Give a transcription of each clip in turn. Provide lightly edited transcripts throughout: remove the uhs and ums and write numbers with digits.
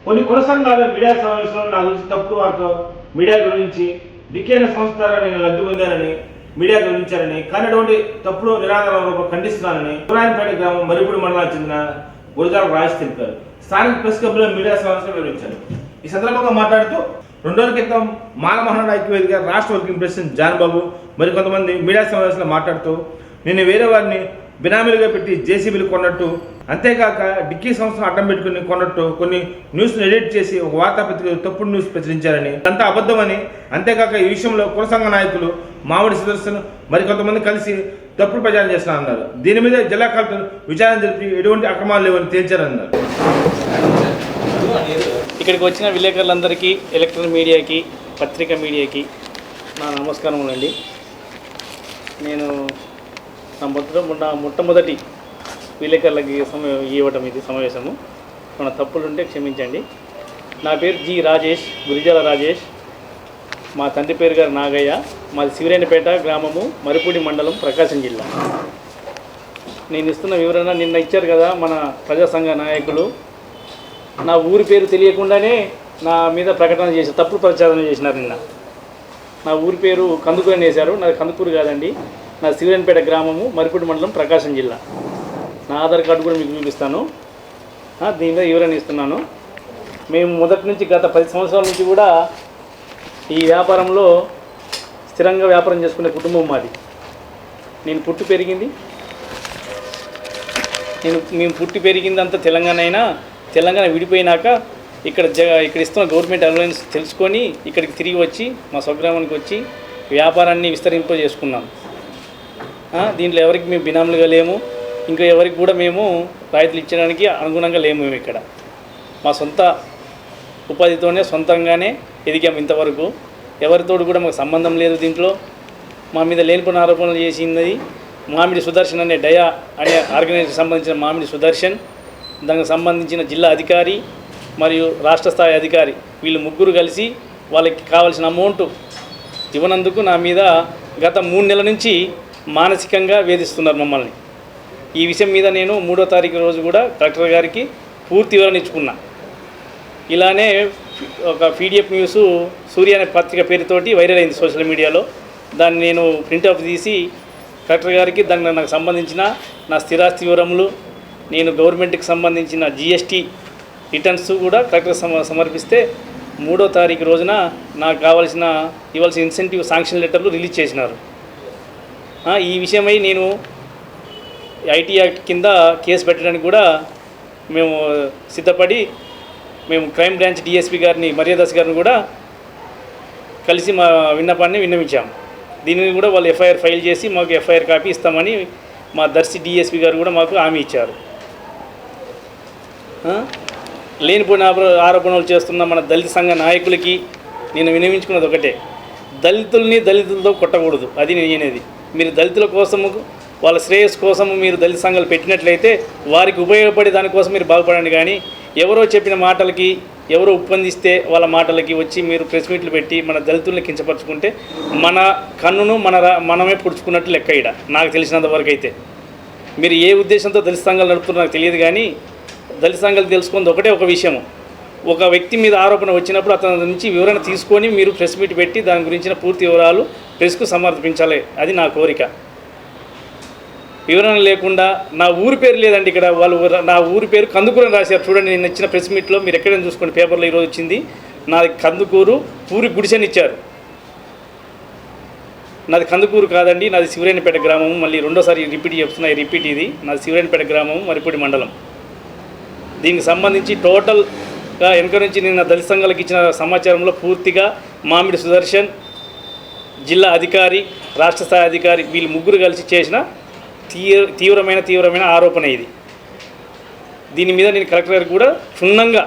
కొన్ని కుల సంఘాల మీడియా సమావేశంలో నా గురించి తప్పుడు వార్త మీడియా గురించి డికేన సంస్థ నేను లబ్ధి పొందానని మీడియా గురించారని కానీ అటువంటి తప్పుడు నిరాధార రూపం ఖండిస్తున్నానని పురాయనపేట గ్రామం మరిపూడి మండలానికి చెందిన గురజాల రాజేష్ తెలిపారు. స్థానిక ప్రెస్ క్లబ్లో మీడియా సమావేశంలో వివరించారు. ఈ సందర్భంగా మాట్లాడుతూ 2 రోజుల క్రితం మానమహనాడు ఐక్యవేదిక రాష్ట్ర వర్కింగ్ ప్రెసిడెంట్ జాన్ బాబు మరి కొంతమంది మీడియా సమావేశంలో మాట్లాడుతూ నేను వేరే వారిని బినామీలుగా పెట్టి జేసీబీలు కొన్నట్టు, అంతేకాక డిక్కీ సంస్థను అడ్డం పెట్టుకుని కొన్నట్టు కొన్ని న్యూస్ను ఎడిట్ చేసి ఒక వార్తాపత్రిక తప్పుడు న్యూస్ ప్రచురించారని, అంతా అబద్ధమని, అంతేకాక ఈ విషయంలో కుల సంఘ నాయకులు మామిడి సుదర్శన్ మరికొంతమంది కలిసి తప్పుడు ప్రచారం చేస్తున్నారన్నారు. దీని మీద జిల్లా కలెక్టర్ విచారణ జరిపి ఎటువంటి అక్రమాలు లేవని తేల్చారన్నారు. ఇక్కడికి వచ్చిన విలేకరులందరికీ, ఎలక్ట్రానిక్ మీడియాకి, పత్రికా మీడియాకి నా నమస్కారములండి. నేను నా మొట్టమొదటి విలేకరులకి ఇవ్వటం ఇది సమావేశము. మన తప్పులుంటే క్షమించండి. నా పేరు జి రాజేష్, గురిజాల రాజేష్. మా తండ్రి పేరు గారు నాగయ్య. మాది శివరేణిపేట గ్రామము, మరిపూడి మండలం, ప్రకాశం జిల్లా. నేను ఇస్తున్న వివరణ నిన్న ఇచ్చారు కదా మన ప్రజా సంఘ నాయకులు. నా ఊరి పేరు తెలియకుండానే నా మీద ప్రకటన చేసి తప్పుడు ప్రచారం చేసినారు. నిన్న నా ఊరి పేరు కందుకూరు అని వేశారు. నాది కందుకూరు కాదండి, నా శివరేణిపేట గ్రామము, మరిపూడి మండలం, ప్రకాశం జిల్లా. నా ఆధార్ కార్డు కూడా మీకు చూపిస్తాను. దీని మీద వివరణ ఇస్తున్నాను. మేము మొదటి నుంచి గత 10 సంవత్సరాల నుంచి కూడా ఈ వ్యాపారంలో స్థిరంగా వ్యాపారం చేసుకునే కుటుంబం మాది. మేము పుట్టి పెరిగింది అంతా తెలంగాణ అయినా, తెలంగాణ విడిపోయినాక ఇక్కడ ఇస్తున్న గవర్నమెంట్ అలవెన్స్ తెలుసుకొని ఇక్కడికి తిరిగి వచ్చి మా స్వగ్రామానికి వచ్చి వ్యాపారాన్ని విస్తరింపజేసుకున్నాం. దీంట్లో ఎవరికి మేము బినాములుగా లేము, ఇంకా ఎవరికి కూడా మేము రాయితీలు ఇచ్చడానికి అనుగుణంగా లేము. మేము ఇక్కడ మా సొంత ఉపాధితోనే సొంతంగానే ఎదిగాము ఇంతవరకు. ఎవరితోడు కూడా మాకు సంబంధం లేదు. దీంట్లో మా మీద లేనిపోయిన ఆరోపణలు చేసింది మామిడి సుదర్శన్ అనే డయా అనే ఆర్గనైజేషన్ సంబంధించిన మామిడి సుదర్శన్, దానికి సంబంధించిన జిల్లా అధికారి మరియు రాష్ట్ర స్థాయి అధికారి, వీళ్ళు ముగ్గురు కలిసి వాళ్ళకి కావాల్సిన అమౌంట్ ఇవ్వనందుకు నా మీద గత 3 నెలల నుంచి మానసికంగా వేధిస్తున్నారు మమ్మల్ని. ఈ విషయం మీద నేను 3వ తారీఖు రోజు కూడా కలెక్టర్ గారికి పూర్తి వివరణ ఇచ్చుకున్నా. ఇలానే ఒక పీడిఎఫ్ న్యూస్ సూర్య అనే పత్రిక పేరుతోటి వైరల్ అయింది సోషల్ మీడియాలో. దాన్ని నేను ప్రింట్అవుట్ తీసి కలెక్టర్ గారికి దానికి నాకు సంబంధించిన నా స్థిరాస్తి వివరములు, నేను గవర్నమెంట్కి సంబంధించిన జిఎస్టీ రిటర్న్స్ కూడా కలెక్టర్ సమర్పిస్తే 3వ తారీఖు రోజున నాకు ఇవ్వాల్సిన ఇన్సెంటివ్ శాంక్షన్ లెటర్లు రిలీజ్ చేసినారు. ఈ విషయమై నేను ఐటీ యాక్ట్ కింద కేసు పెట్టడానికి కూడా మేము సిద్ధపడి మేము క్రైమ్ బ్రాంచ్ డిఎస్పీ గారిని, మర్యాదాస్ గారిని కూడా కలిసి మా విన్నపాన్ని విన్నవించాము. దీనిని కూడా వాళ్ళు ఎఫ్ఐఆర్ ఫైల్ చేసి మాకు ఎఫ్ఐఆర్ కాపీ ఇస్తామని మా దర్శి డిఎస్పీ గారు కూడా మాకు హామీ ఇచ్చారు. లేనిపోయిన ఆరోపణలు చేస్తున్న మన దళిత సంఘ నాయకులకి నేను విన్నవించుకున్నది ఒకటే, దళితులతో కొట్టకూడదు. అది నేనేది. మీరు దళితుల కోసము, వాళ్ళ శ్రేయస్సు కోసము మీరు దళిత సంఘాలు పెట్టినట్లయితే వారికి ఉపయోగపడే దానికోసం మీరు బాగుపడండి. కానీ ఎవరో చెప్పిన మాటలకి, ఎవరో ఒప్పందిస్తే వాళ్ళ మాటలకి వచ్చి మీరు ప్రెస్ మీట్లు పెట్టి మన దళితుల్ని కించపరుచుకుంటే మన కన్నును మనమే పుడుచుకున్నట్టు లెక్క. ఇడ నాకు తెలిసినంత వరకు అయితే మీరు ఏ ఉద్దేశంతో దళిత సంఘాలు నడుపుతున్నారో నాకు తెలియదు. కానీ దళిత సంఘాలు తెలుసుకుంది ఒకటే ఒక విషయము, ఒక వ్యక్తి మీద ఆరోపణ వచ్చినప్పుడు అతని నుంచి వివరణ తీసుకొని మీరు ప్రెస్ మీట్ పెట్టి దాని గురించిన పూర్తి వివరాలు ప్రెస్కు సమర్పించాలి. అది నా కోరిక. వివరణ లేకుండా నా ఊరి పేరు లేదండి ఇక్కడ. వాళ్ళు నా ఊరి పేరు కందుకూరు అని రాశారు. చూడండి, నేను ఇచ్చిన ప్రెస్ మీట్లో మీరు ఎక్కడైనా చూసుకోండి, పేపర్లో ఈరోజు వచ్చింది. నాది కందుకూరు, ఊరి గుడిసెని ఇచ్చారు. నాది కందుకూరు కాదండి, నాది శివరేణిపేట గ్రామము. మళ్ళీ రెండోసారి రిపీట్ చెప్తున్నా, ఇది నాది శివరేణిపేట గ్రామము, మరిపూడి మండలం. దీనికి సంబంధించి టోటల్గా వెనుక నుంచి నిన్న దళిత సంఘాలకు ఇచ్చిన సమాచారంలో పూర్తిగా మామిడి సుదర్శన్, జిల్లా అధికారి, రాష్ట్ర స్థాయి అధికారి, వీళ్ళు ముగ్గురు కలిసి చేసిన తీవ్రమైన ఆరోపణ ఇది. దీని మీద నేను కలెక్టర్ గారికి కూడా క్షుణ్ణంగా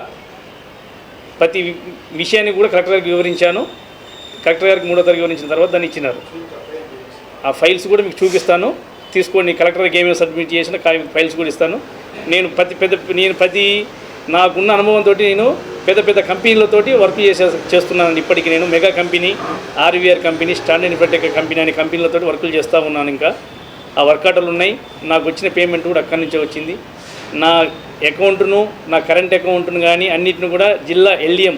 ప్రతి విషయాన్ని కూడా కలెక్టర్ గారికి వివరించాను. కలెక్టర్ గారికి 3వ తారీఖు వివరించిన తర్వాత దాన్ని ఇచ్చినారు. ఆ ఫైల్స్ కూడా మీకు చూపిస్తాను, తీసుకోండి. కలెక్టర్ గారికి ఏమేమి సబ్మిట్ చేసిన ఫైల్స్ కూడా ఇస్తాను. నేను నాకున్న అనుభవంతో నేను పెద్ద కంపెనీలతోటి వర్క్ చేస్తున్నాను. ఇప్పటికీ నేను mega company, RVR company, standard infratech company అనే కంపెనీలతో వర్కులు చేస్తూ ఉన్నాను. ఇంకా ఆ వర్క్ ఆర్డర్లు ఉన్నాయి. నాకు వచ్చిన పేమెంట్ కూడా అక్కడి నుంచే వచ్చింది. నా అకౌంట్ను, నా కరెంట్ అకౌంట్ను కానీ అన్నిటిని కూడా జిల్లా ఎల్డిఎం,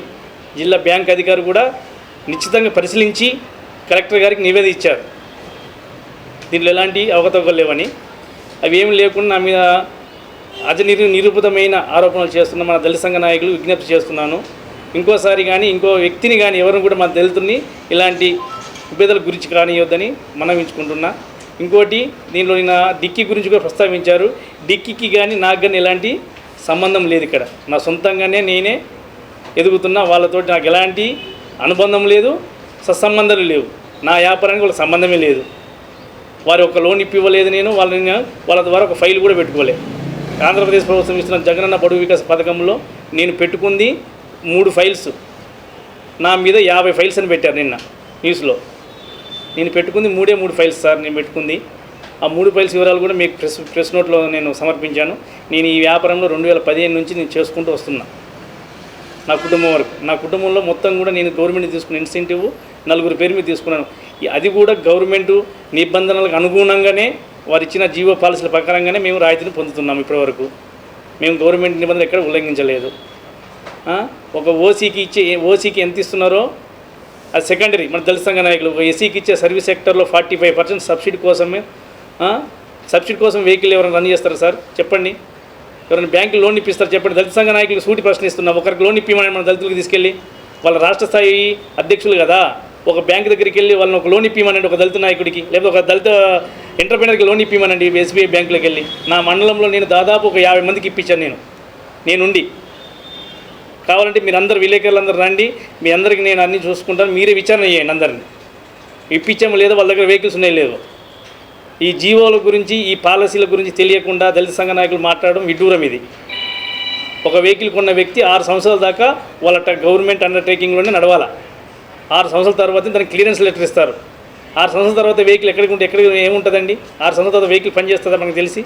జిల్లా బ్యాంక్ అధికారి కూడా నిశ్చితంగా పరిశీలించి కలెక్టర్ గారికి నివేదిక ఇచ్చారు. దీంట్లో ఎలాంటి అవకతవకలు లేవని. అవి ఏమి లేకుండా నా మీద నిరూపితమైన ఆరోపణలు చేస్తున్న మన దళిత సంఘ నాయకులు విజ్ఞప్తి చేస్తున్నాను. ఇంకోసారి కానీ ఇంకో వ్యక్తిని కానీ ఎవరిని కూడా మన దళితుల్ని ఇలాంటి విభేదాల గురించి కానియొద్దని మనవించుకుంటున్నా. ఇంకోటి, దీనిలో నా డిక్కీ గురించి కూడా ప్రస్తావించారు. డిక్కీకి కానీ నాకు కానీ ఎలాంటి సంబంధం లేదు. ఇక్కడ నా సొంతంగానే నేనే ఎదుగుతున్నా. వాళ్ళతో నాకు ఎలాంటి అనుబంధం లేదు, సత్సంబంధాలు లేవు. నా వ్యాపారానికి వాళ్ళ సంబంధమే లేదు. వారు ఒక లోన్ ఇప్పివ్వలేదు, నేను వాళ్ళ ద్వారా ఒక ఫైల్ కూడా పెట్టుకోలేదు. ఆంధ్రప్రదేశ్ ప్రభుత్వం ఇస్తున్న జగనన్న బడుగు వికాస్ పథకంలో నేను పెట్టుకుంది 3 ఫైల్స్. నా మీద 50 ఫైల్స్ అని పెట్టారు నిన్న న్యూస్లో. నేను పెట్టుకుంది 3 ఫైల్స్ సార్. నేను పెట్టుకుంది ఆ 3 ఫైల్స్ వివరాలు కూడా మీకు ప్రెస్ నోట్లో నేను సమర్పించాను. నేను ఈ వ్యాపారంలో 2015 నుంచి నేను చేసుకుంటూ వస్తున్నా. నా కుటుంబం వరకు, నా కుటుంబంలో మొత్తం కూడా నేను గవర్నమెంట్ తీసుకున్న ఇన్సెంటివ్ 4 పేరు మీద తీసుకున్నాను. అది కూడా గవర్నమెంట్ నిబంధనలకు అనుగుణంగానే వారు ఇచ్చిన జీవో పాలసీల ప్రకారంగానే మేము రాయితీని పొందుతున్నాం. ఇప్పటివరకు మేము గవర్నమెంట్ నిబంధనలు ఎక్కడ ఉల్లంఘించలేదు. ఒక ఓసీకి ఎంత ఇస్తున్నారో అది సెకండరీ. మన దళిత సంఘ నాయకులు ఒక ఎస్సీకి ఇచ్చే సర్వీస్ సెక్టర్లో 45% సబ్సిడీ కోసమే. సబ్సిడీ కోసం వెహికల్ ఎవరైనా రన్ చేస్తారు సార్ చెప్పండి? ఎవరైనా బ్యాంకులు లోన్ ఇప్పిస్తారు చెప్పండి? దళిత సంఘ నాయకులకు సూటి ప్రశ్నిస్తున్నాం. ఒకరికి లోన్ ఇప్పిమని మన దళితులకు తీసుకెళ్ళి, వాళ్ళ రాష్ట్ర స్థాయి అధ్యక్షులు కదా, ఒక బ్యాంక్ దగ్గరికి వెళ్ళి వాళ్ళని ఒక లోన్ ఇప్పిమనండి ఒక దళిత నాయకుడికి, లేకపోతే ఒక దళిత ఎంటర్ప్రైనర్కి లోన్ ఇప్పిమనండి ఎస్బీఐ బ్యాంకులోకి వెళ్ళి. నా మండలంలో నేను దాదాపు ఒక 50 మందికి ఇప్పించాను నేనుండి. కావాలంటే మీరు అందరు విలేకరులందరూ రండి, మీ అందరికీ నేను అన్నీ చూసుకుంటాను. మీరే విచారణ చేయండి. అందరినీ ఇప్పించాము లేదో, వాళ్ళ దగ్గర వెహికల్స్ ఉన్నాయి లేదో. ఈ జీవోల గురించి, ఈ పాలసీల గురించి తెలియకుండా దళిత సంఘ నాయకులు మాట్లాడడం విడ్డూరం. ఇది ఒక వెహికల్ కొన్న వ్యక్తి 6 సంవత్సరాల దాకా వాళ్ళ గవర్నమెంట్ అండర్టేకింగ్లోనే నడవాలా. 6 సంవత్సరాల తర్వాత దానికి క్లియరెన్స్ లెటర్ ఇస్తారు. 6 సంవత్సరాల తర్వాత వెహికల్ ఎక్కడికి ఏముంటుందండి? 6 సంవత్సరాల తర్వాత వెహికల్ పనిచేస్తుందా మనకు తెలిసి?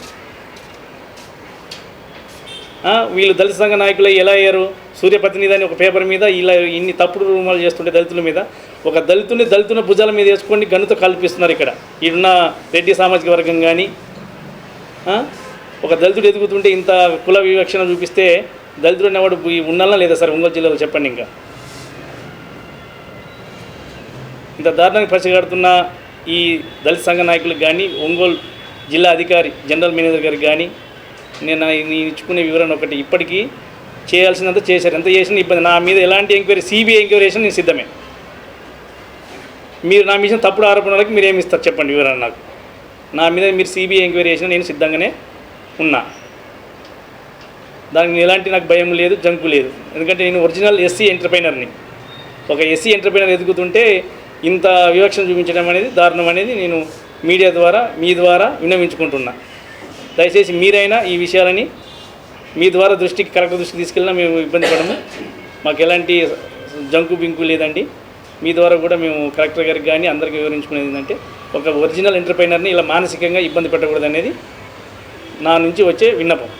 వీళ్ళు దళిత సంఘ నాయకులు ఎలా అయ్యారు? సూర్యప్రతినిధి అని ఒక పేపర్ మీద ఇలా ఇన్ని తప్పుడు రూమాలు చేస్తుంటే దళితుల మీద, ఒక దళితుని భుజాల మీద వేసుకొని గన్నుతో కల్పిస్తున్నారు. ఇక్కడ ఇన్న రెడ్డి సామాజిక వర్గం కానీ ఒక దళితుడు ఎదుగుతుంటే ఇంత కుల వివక్షణ చూపిస్తే దళితుడు అనేవాడు ఉండాలా లేదా సార్ ఒంగోలు జిల్లాలో చెప్పండి? ఇంకా ఇంత దారుణంగా పసిగడుతున్న ఈ దళిత సంఘ నాయకులకు కానీ, ఒంగోలు జిల్లా అధికారి జనరల్ మేనేజర్ గారికి కానీ నేను ఇచ్చుకునే వివరణ ఒకటి, ఇప్పటికీ చేయాల్సినంత చేశారు. ఎంత చేసినా ఇబ్బంది. నా మీద ఎలాంటి ఎంక్వైరీ, సిబిఐ ఎంక్వైరీ చేసినా నేను సిద్ధమే. మీరు నా మీద తప్పుడు ఆరోపణలకు మీరు ఏమి ఇస్తారు చెప్పండి వివరణ నాకు? నా మీద మీరు సిబిఐ ఎంక్వైరీ చేసినా నేను సిద్ధంగానే ఉన్నా. దానికి ఎలాంటి నాకు భయం లేదు, జంకు లేదు. ఎందుకంటే నేను ఒరిజినల్ ఎస్సీ ఎంటర్ప్రైనర్ని. ఒక ఎస్సీ ఎంటర్ప్రైనర్ ఎదుగుతుంటే ఇంత వివక్షను చూపించడం అనేది దారుణం అనేది నేను మీడియా ద్వారా, మీ ద్వారా విన్నవించుకుంటున్నా. దయచేసి మీరైనా ఈ విషయాలని మీ ద్వారా కరెక్ట్ దృష్టికి తీసుకెళ్ళినా మేము ఇబ్బంది పడము. మాకు ఎలాంటి జంకు బింకు లేదండి. మీ ద్వారా కూడా మేము కలెక్టర్ గారికి కానీ అందరికీ వివరించుకునేది ఏంటంటే, ఒక ఒరిజినల్ ఎంటర్ప్రైనర్ని ఇలా మానసికంగా ఇబ్బంది పెట్టకూడదు అనేది నా నుంచి వచ్చే విన్నపం.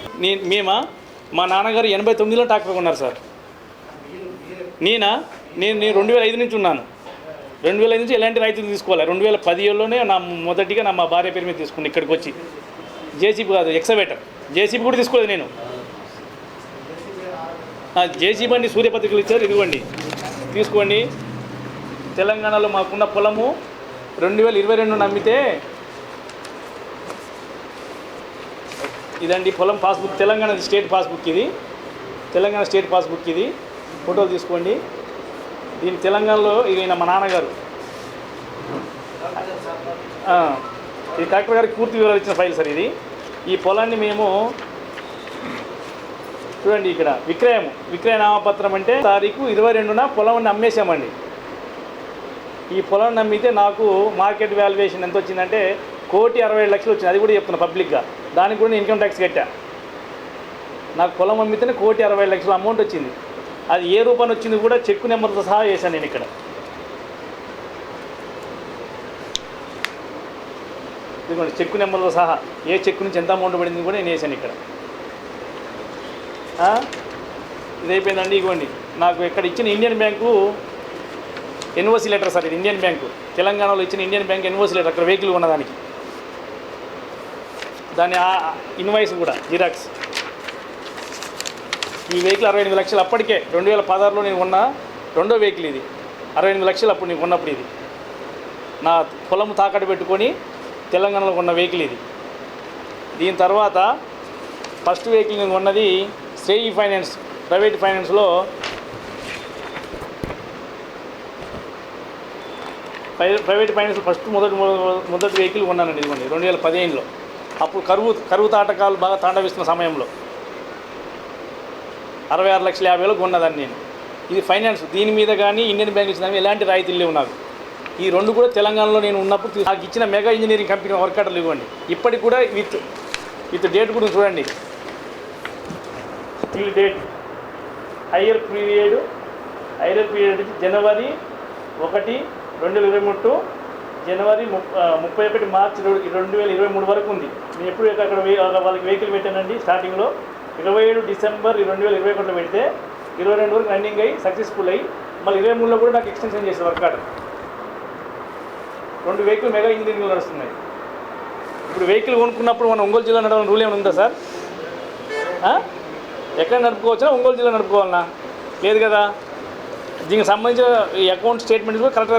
మా నాన్నగారు 89లో ట్రాక్టర్ కొన్నారు సార్. నేను 2005 నుంచి ఉన్నాను. 2005 నుంచి ఎలాంటి రైతులు తీసుకోవాలి. 2010లోనే మొదటిగా మా భార్య పేరు మీద తీసుకున్నాను. ఇక్కడికి వచ్చి జేసీబీ కాదు, ఎక్సవేటర్, జేసీబీ కూడా తీసుకోలేదు నేను. జేసీబీ అండి సూర్యపత్రికలు ఇచ్చారు, ఇదిగోండి తీసుకోండి. తెలంగాణలో మాకున్న పొలము 2022 నమ్మితే ఇదండి పొలం పాస్బుక్, తెలంగాణ స్టేట్ పాస్బుక్ ఇది, తెలంగాణ స్టేట్ పాస్బుక్ ఇది. ఫోటోలు తీసుకోండి. దీని తెలంగాణలో ఈయన మా నాన్నగారు, ఈ కలెక్టర్ గారికి పూర్తి వివరాలు ఇచ్చిన ఫైల్ సార్ ఇది. ఈ పొలాన్ని మేము చూడండి ఇక్కడ విక్రయ నామపత్రం అంటే తారీఖు 22న పొలాన్ని అమ్మేశామండి. ఈ పొలాన్ని అమ్మితే నాకు మార్కెట్ వాల్యుయేషన్ ఎంత వచ్చిందంటే 1,67,00,000 వచ్చింది. అది కూడా చెప్తున్నా పబ్లిక్గా. దానికి కూడా నేను ఇన్కమ్ ట్యాక్స్ కట్టా. నాకు పొలం అమ్మితేనే 1,67,00,000 అమౌంట్ వచ్చింది. అది ఏ రూపాయలు వచ్చింది కూడా చెక్కు నెంబర్తో సహా వేశాను నేను ఇక్కడ. ఇదిగోండి చెక్కు నెంబర్తో సహా, ఏ చెక్కు నుంచి ఎంత అమౌంట్ పడింది కూడా నేను వేసాను ఇక్కడ. ఇది అయిపోయిందండి. ఇదిగోండి నాకు ఇక్కడ ఇచ్చిన Indian bank NOC letter sir. ఇది ఇండియన్ బ్యాంకు, తెలంగాణలో ఇచ్చిన ఇండియన్ బ్యాంక్ ఎన్ఓసి లెటర్, అక్కడ వెహికల్ ఉన్నదానికి. దాని ఇన్వాయిస్ కూడా జిరాక్స్. ఈ వెహికల్ 68 లక్షలు అప్పటికే 2016లో నేను కొన్న రెండో వెహికల్ ఇది. 68 లక్షలు అప్పుడు నేను కొన్నప్పుడు ఇది నా పొలం తాకట్టు పెట్టుకొని తెలంగాణలో కొన్న వెహికల్ ఇది. దీని తర్వాత ఫస్ట్ వెహికల్ నేను కొన్నది శ్రేయి ఫైనాన్స్ ప్రైవేట్ ఫైనాన్స్లో ప్రైవేట్ ఫైనాన్స్ ఫస్ట్ మొదటి వెహికల్ కొన్నానండి. ఇదిగోండి 2015లో. అప్పుడు కరువు తాటకాలు బాగా తాండవిస్తున్న సమయంలో 66,50,000 కొన్నదాన్ని నేను. ఇది ఫైనాన్స్. దీని మీద కానీ ఇండియన్ బ్యాంక్ ఇచ్చిన దాని మీద ఎలాంటి రాయితీలు లేవు నాకు. ఈ రెండు కూడా తెలంగాణలో నేను ఉన్నప్పుడు నాకు ఇచ్చిన మెగా ఇంజనీరింగ్ కంపెనీ వర్క్ ఆర్డర్లు ఇవ్వండి. ఇప్పటికి కూడా విత్ డేట్ కూడా చూడండి. స్టిల్ డేట్ హైయర్ పీరియడ్ జనవరి 1, 2023 జనవరి 31 మార్చి 2023 వరకు ఉంది. నేను ఎప్పుడు అక్కడ వాళ్ళకి వెహికల్ పెట్టానండి. స్టార్టింగ్లో 27 డిసెంబర్ 2021 పెడితే 22 వరకు రన్నింగ్ అయ్యి సక్సెస్ఫుల్ అయ్యి మళ్ళీ 23లో కూడా నాకు ఎక్స్టెన్షన్ చేసే వర్క్ ఆర్డర్. 2 వెహికల్ మెగా ఇంజనీరింగ్లో నడుస్తున్నాయి. ఇప్పుడు వెహికల్ కొనుక్కున్నప్పుడు మన ఒంగోలు జిల్లా నడవడం రూల్ ఏమైనా ఉందా సార్? ఎక్కడ నడుపుకోవచ్చా? ఒంగోలు జిల్లా నడుపుకోవాలన్నా? లేదు కదా. దీనికి సంబంధించిన ఈ అకౌంట్ స్టేట్మెంట్స్ కూడా కరెక్ట్గా